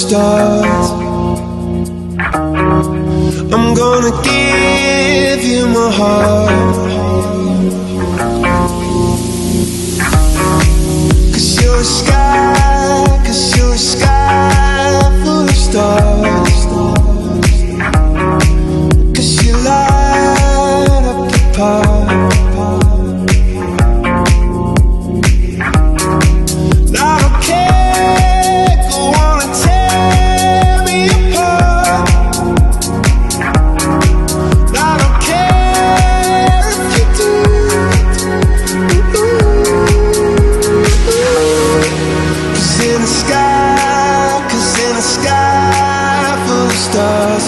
stars. I'm gonna give you my heart, 'cause you're a sky, 'cause you're a sky full of stars, 'cause you light up the park. Stars.